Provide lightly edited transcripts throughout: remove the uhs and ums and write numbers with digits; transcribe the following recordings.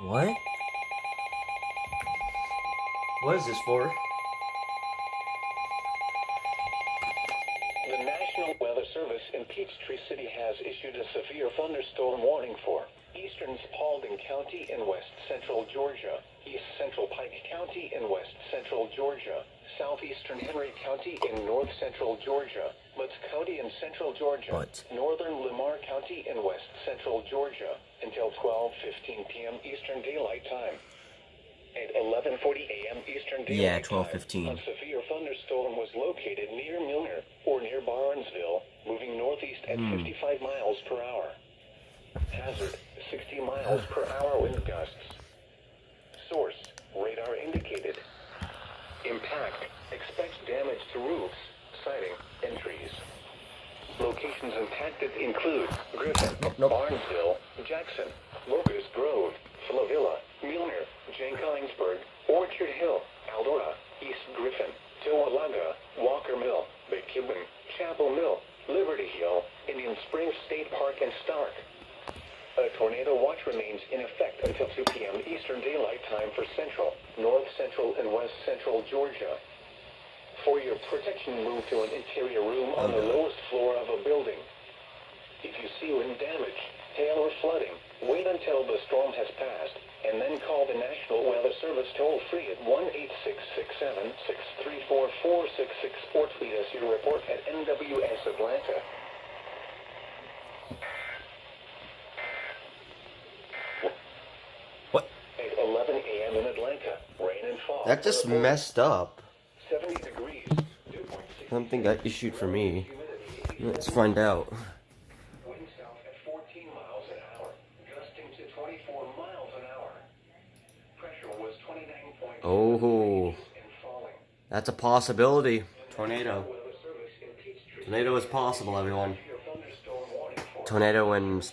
What? What is this for? The National Weather Service in Peachtree City has issued a severe thunderstorm warning for eastern Spalding County in west central Georgia, east central Pike County in west central Georgia, southeastern Henry County in north central Georgia, Butts County in central Georgia, northern Lamar County in west central Georgia, until 12:15 p.m. Eastern Daylight Time. At 11:40 a.m. Eastern Daylight Time, 12:15. a severe thunderstorm was located near Milner, or near Barnesville, moving northeast at 55 miles per hour. Hazard, 60 miles per hour wind gusts. Source, radar indicated. Impact, expect damage to roofs, siding, and trees. Locations impacted include Griffin, Barnesville, Jackson, Locust Grove, Flavilla, Milner, Jenkins-Burg, Orchard Hill, Eldora, East Griffin, Towalaga, Walker Mill, McKibben, Chapel Mill, Liberty Hill, Indian Springs State Park, and Stark. A tornado watch remains in effect until 2 p.m. Eastern Daylight Time for central, north central, and west central Georgia. For your protection, move to an interior room on the lowest floor of a building. If you see wind damage, hail, or flooding, wait until the storm has passed, and then call the National Weather Service toll-free at 1-866-7-634-466 or tweet us your report at NWS Atlanta. What? At 11 a.m. in Atlanta, rain and fog. That just messed up. 70 degrees. Something got issued for me. Let's find out. Wind south at 14 miles an hour, gusting to 24 miles an hour. Pressure was 29.2 Oh, and falling. that's a possibility. Tornado. Tornado is possible, everyone. Tornado and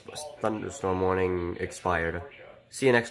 thunderstorm warning expired. See you next.